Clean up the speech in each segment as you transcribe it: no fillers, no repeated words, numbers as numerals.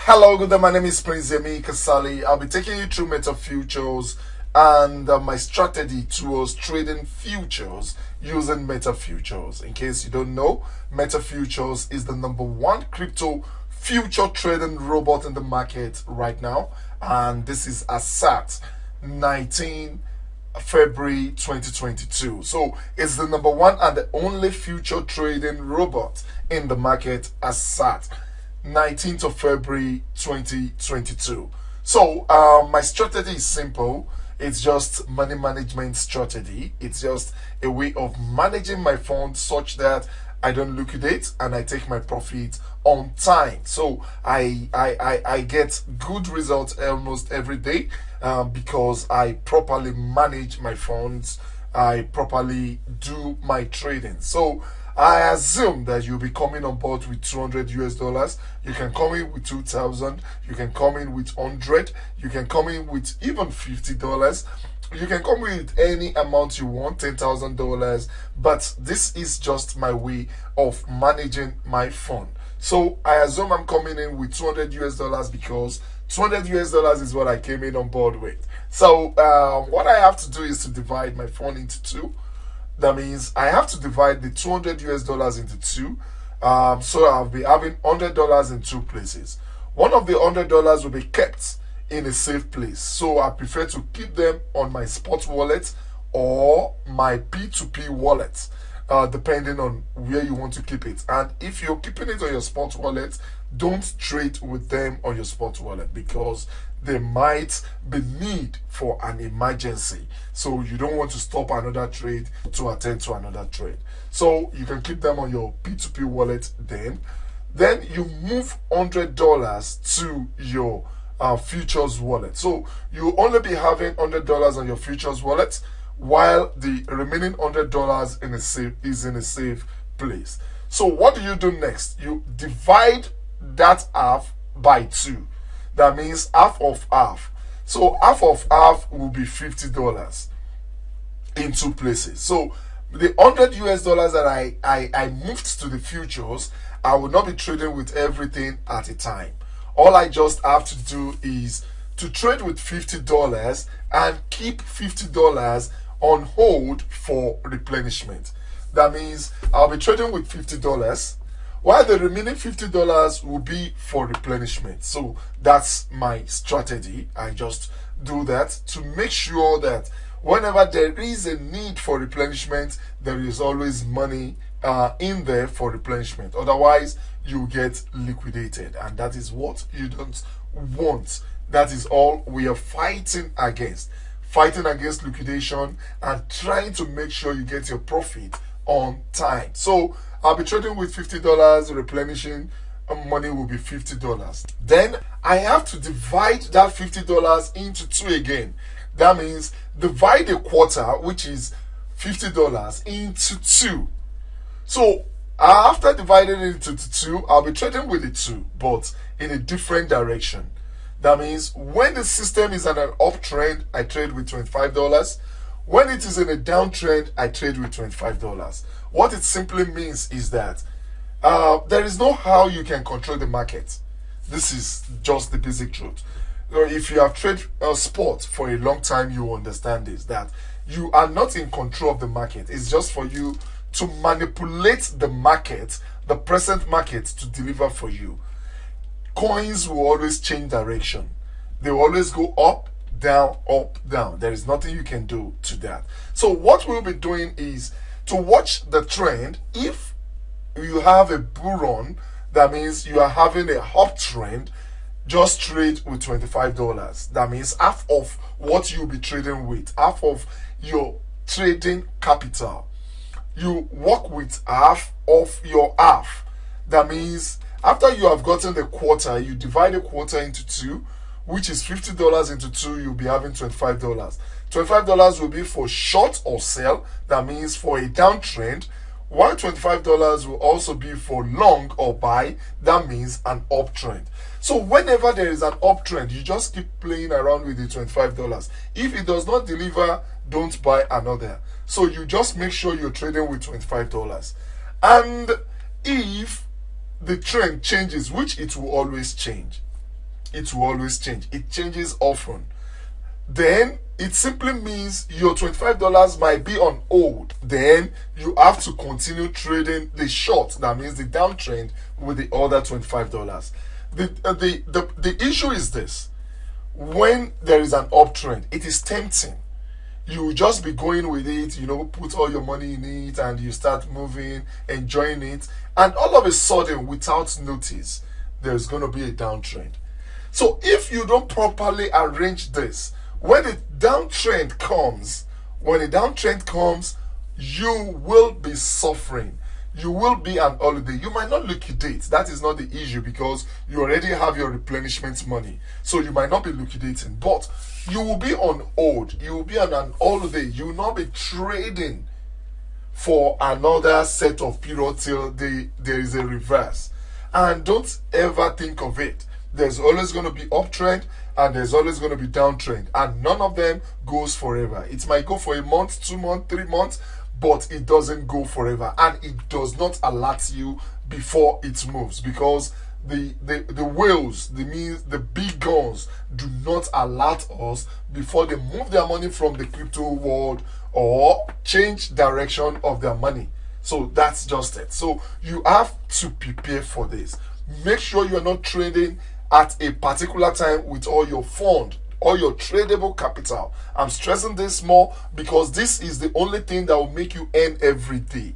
Hello, good day. My name is Prince Yemi Kasali. I'll be taking you through MetaFutures and my strategy towards trading futures using MetaFutures. In case you don't know, MetaFutures is the #1 crypto future trading robot in the market right now, and this is ASAT 19 February 2022. So it's the #1 and the only future trading robot in the market ASAT 19th of February 2022. So my strategy is simple. It's just money management strategy. It's just a way of managing my funds such that I don't liquidate and I take my profit on time. So I get good results almost every day because I properly manage my funds. I properly do my trading. So I assume that you'll be coming on board with $200. You can come in with 2,000. You can come in with 100. You can come in with even $50. You can come with any amount you want, $10,000. But this is just my way of managing my fund. So I assume I'm coming in with $200 because $200 is what I came in on board with. So what I have to do is to divide my fund into two. That means I have to divide the $200 into two. So I'll be having $100 in two places. One of the $100 will be kept in a safe place. So I prefer to keep them on my spot wallet or my P2P wallet, depending on where you want to keep it. And if you're keeping it on your spot wallet, don't trade with them on your spot wallet because there might be need for an emergency. So you don't want to stop another trade to attend to another trade. So you can keep them on your P2P wallet then. Then you move $100 to your futures wallet. So you only be having $100 on your futures wallet while the remaining $100 is in a safe place. So what do you do next? You divide that half by two. That means half of half. So half of half will be $50 in two places. So the $100 that I moved to the futures, I will not be trading with everything at a time. All I just have to do is to trade with $50 and keep $50 on hold for replenishment. That means I'll be trading with $50 while the remaining $50 will be for replenishment. So that's my strategy. I just do that to make sure that whenever there is a need for replenishment, there is always money in there for replenishment. Otherwise, you get liquidated, and that is what you don't want. That is all we are fighting against. Fighting against liquidation and trying to make sure you get your profit on time. So I'll be trading with $50, replenishing money will be $50. Then I have to divide that $50 into two again. That means divide a quarter, which is $50, into two. So after dividing it into two, I'll be trading with the two, but in a different direction. That means when the system is on an uptrend, I trade with $25. When it is in a downtrend, I trade with $25. What it simply means is that there is no how you can control the market. This is just the basic truth. If you have traded sport for a long time, you understand this, that you are not in control of the market. It's just for you to manipulate the market, the present market, to deliver for you. Coins will always change direction. They will always go up, down, up, down. There is nothing you can do to that. So what we'll be doing is to watch the trend. If you have a bull run, that means you are having a uptrend, just trade with $25. That means half of what you'll be trading with, half of your trading capital. You work with half of your half. That means after you have gotten the quarter, you divide a quarter into two, which is $50 into two, you'll be having $25. $25 will be for short or sell, that means for a downtrend, while $25 will also be for long or buy, that means an uptrend. So whenever there is an uptrend, you just keep playing around with the $25. If it does not deliver, don't buy another. So you just make sure you're trading with $25. And if the trend changes, which it will always change, it will always change. It changes often. Then it simply means your $25 might be on hold. Then you have to continue trading the short, that means the downtrend, with the other $25. The issue is this: when there is an uptrend, it is tempting. You just be going with it, put all your money in it, and you start moving, enjoying it, and all of a sudden, without notice, there's going to be a downtrend. So if you don't properly arrange this, when the downtrend comes, you will be suffering. You will be an holiday. You might not liquidate. That is not the issue, because you already have your replenishment money. So you might not be liquidating, but you will be on hold. You will be on an holiday. You will not be trading for another set of period till there is a reverse. And don't ever think of it. There's always going to be uptrend and there's always going to be downtrend, and none of them goes forever. It might go for a month, 2 months, 3 months, but it doesn't go forever, and it does not alert you before it moves, because the whales, the big guns, do not alert us before they move their money from the crypto world or change direction of their money. So that's just it. So you have to prepare for this. Make sure you're not trading at a particular time with all your fund, all your tradable capital. I'm stressing this more because this is the only thing that will make you earn every day.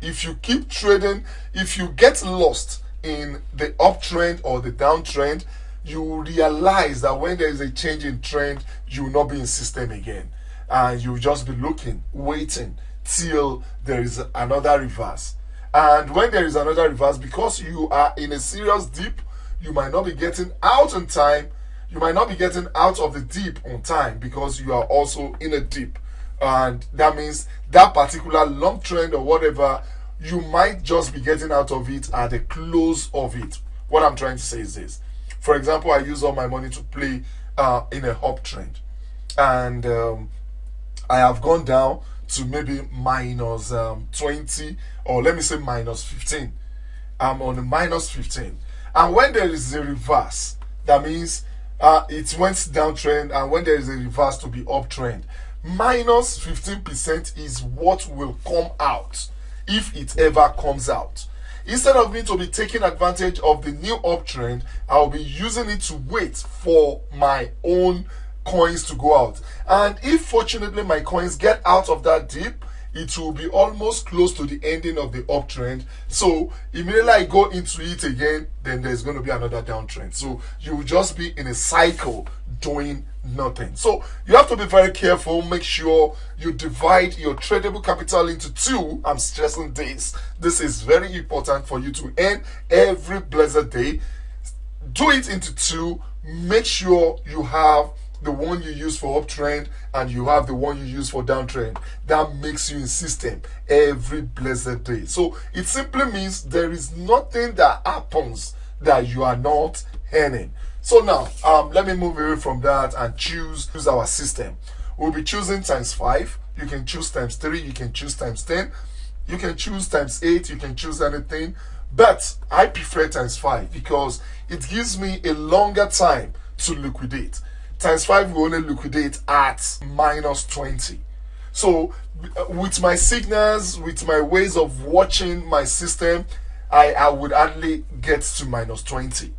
If you keep trading, if you get lost in the uptrend or the downtrend, you will realize that when there is a change in trend, you will not be in system again, and you'll just be looking, waiting till there is another reverse. And when there is another reverse, because you are in a serious dip, you might not be getting out on time. You might not be getting out of the dip on time because you are also in a dip. And that means that particular long trend or whatever, you might just be getting out of it at the close of it. What I'm trying to say is this. For example, I use all my money to play in a uptrend. And I have gone down to maybe minus 20, or let me say minus 15. I'm on a minus 15. And when there is a reverse, that means it went downtrend, and when there is a reverse to be uptrend, minus 15% is what will come out, if it ever comes out. Instead of me to be taking advantage of the new uptrend, I'll be using it to wait for my own coins to go out. And if fortunately my coins get out of that dip, it will be almost close to the ending of the uptrend. So immediately I go into it again, then there's going to be another downtrend. So you will just be in a cycle doing nothing. So you have to be very careful. Make sure you divide your tradable capital into two. I'm stressing this. This is very important for you to earn every blessed day. Do it into two. Make sure you have the one you use for uptrend and you have the one you use for downtrend. That makes you in system every blessed day. So it simply means there is nothing that happens that you are not earning. So now let me move away from that and choose our system. We'll be choosing times 5. You can choose times 3. You can choose times 10. You can choose times 8. You can choose anything, but I prefer times 5 because it gives me a longer time to liquidate. Times 5 will only liquidate at minus 20. So with my signals, with my ways of watching my system, I would hardly get to minus 20.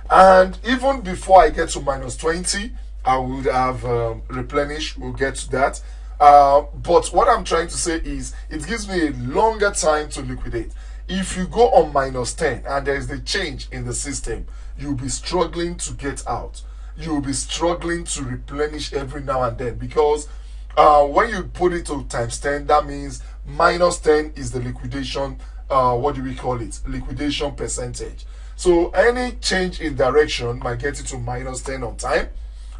And even before I get to minus 20, I would have replenished. We'll get to that. But what I'm trying to say is it gives me a longer time to liquidate. If you go on minus 10 and there is the change in the system, you'll be struggling to get out. You'll be struggling to replenish every now and then, because when you put it to times 10, that means minus 10 is the liquidation, what do we call it? Liquidation percentage. So any change in direction might get you to minus 10 on time.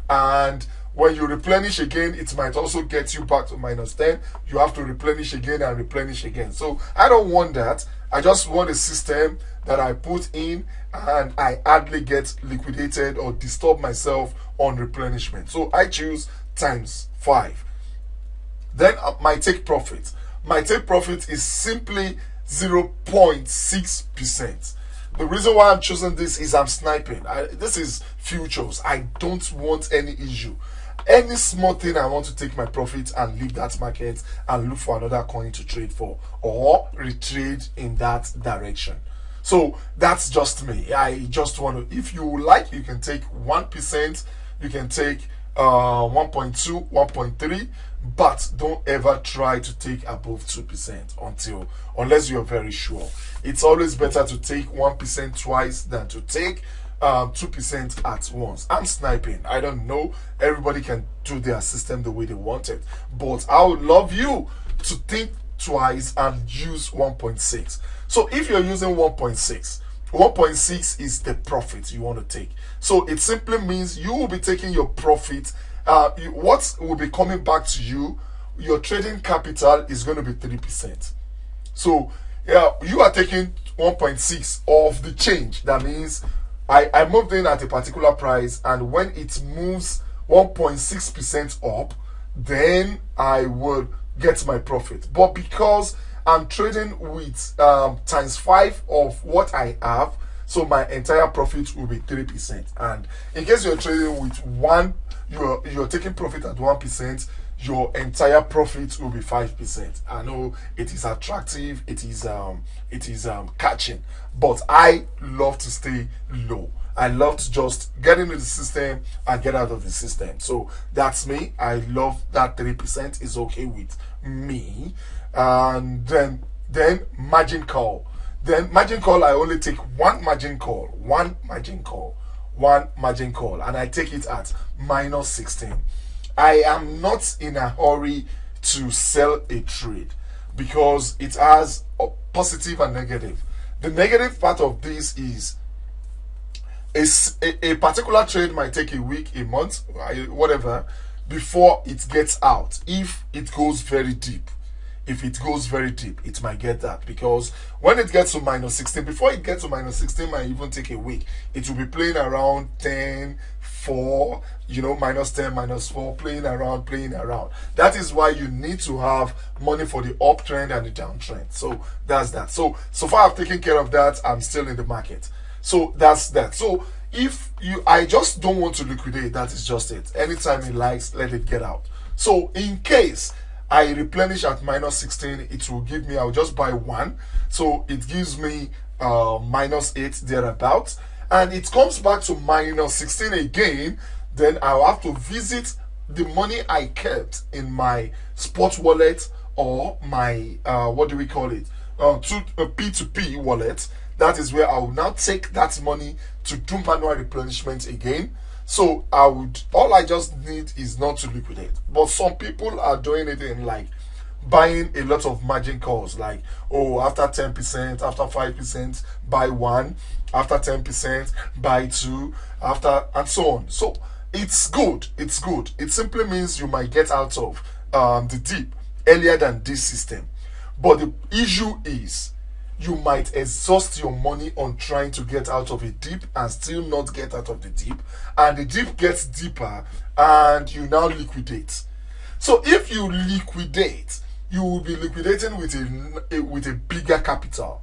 And when you replenish again, it might also get you back to minus 10. You have to replenish again and replenish again. So I don't want that. I just want a system that I put in and I hardly get liquidated or disturb myself on replenishment. So I choose times 5. Then my take profit. My take profit is simply 0.6%. The reason why I'm choosing this is I'm sniping. This is futures. I don't want any issue. Any small thing, I want to take my profit and leave that market and look for another coin to trade for or retrade in that direction. So that's just me. I just want to, if you like, you can take 1%, you can take 1.2, 1.3, but don't ever try to take above 2% unless you're very sure. It's always better to take 1% twice than to take 2% at once. I'm sniping. I don't know. Everybody can do their system the way they want it, but I would love you to think twice and use 1.6. So if you're using 1.6, 1.6 is the profit you want to take. So it simply means you will be taking your profit. What will be coming back to you, your trading capital is going to be 3%. So yeah, you are taking 1.6 of the change. That means I moved in at a particular price, and when it moves 1.6% up, then I would get my profit. But because I'm trading with times 5 of what I have, so my entire profit will be 3%. And in case you're trading with you're taking profit at 1%, your entire profit will be 5%. I know it is attractive, it is catching, but I love to stay low. I love to just get into the system and get out of the system. So that's me. I love that 3% is okay with me. And then margin call. Then margin call, I only take one margin call, and I take it at minus 16. I am not in a hurry to sell a trade because it has a positive and negative. The negative part of this is a particular trade might take a week, a month, whatever, before it gets out. If it goes very deep, it might get that, because when it gets to minus 16, before it gets to minus 16, might even take a week. It will be playing around 10, 4, minus 10, minus 4, playing around. That is why you need to have money for the uptrend and the downtrend. So that's that. So far I've taken care of that. I'm still in the market. So that's that. So I just don't want to liquidate. That is just it. Anytime it likes, let it get out. So in case I replenish at minus 16, it will give me, I'll just buy one. So it gives me minus 8 thereabouts. And it comes back to minus 16 again. Then I'll have to visit the money I kept in my spot wallet or my, what do we call it? P2P wallet. That is where I will now take that money to do manual replenishment again. So all I just need is not to liquidate. But some people are doing it in like buying a lot of margin calls, like, oh, after 10%, after 5%, buy one, after 10%, buy two, after, and so on. So it's good. It simply means you might get out of the dip earlier than this system. But the issue is, you might exhaust your money on trying to get out of a dip and still not get out of the dip, and the dip gets deeper and you now liquidate. So if you liquidate, you will be liquidating with a bigger capital.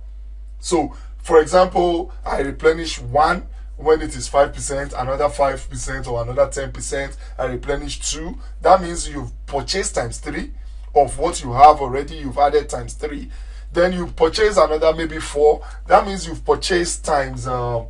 So for example, I replenish one when it is 5%, another 5% or another 10%, I replenish 2. That means you've purchased times 3 of what you have already. You've added times 3. Then you purchase another maybe 4. That means you've purchased times 4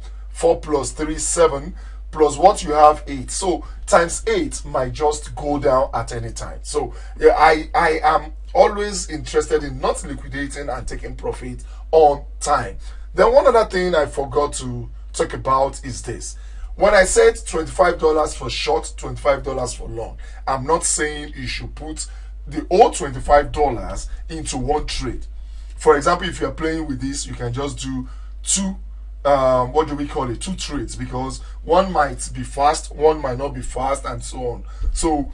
plus 3, 7, plus what you have, 8. So times 8 might just go down at any time. So yeah, I am always interested in not liquidating and taking profit on time. Then one other thing I forgot to talk about is this. When I said $25 for short, $25 for long, I'm not saying you should put the whole $25 into one trade. For example, if you're playing with this, you can just do two, what do we call it? 2 trades, because one might be fast, one might not be fast, and so on. So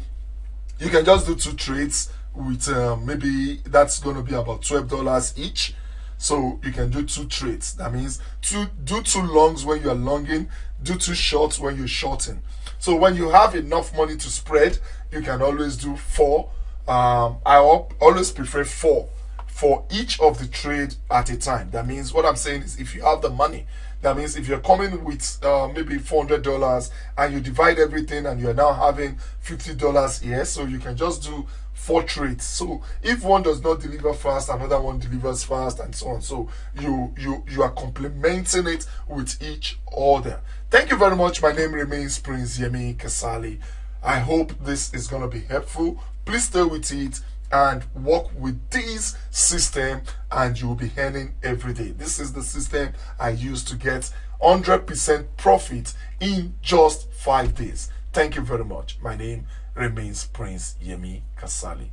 you can just do 2 trades with maybe that's going to be about $12 each. So you can do 2 trades. That means do 2 longs when you're longing, do 2 shorts when you're shorting. So when you have enough money to spread, you can always do 4. I always prefer 4 for each of the trade at a time. That means, what I'm saying is, if you have the money, that means if you're coming with maybe $400 and you divide everything and you're now having $50 here, so you can just do 4 trades. So if one does not deliver fast, another one delivers fast, and so on. So you are complementing it with each other. Thank you very much. My name remains Prince Yemi Kasali. I hope this is going to be helpful. Please stay with it and work with this system, and you'll be earning every day. This is the system I use to get 100% profit in just 5 days. Thank you very much. My name remains Prince Yemi Kasali.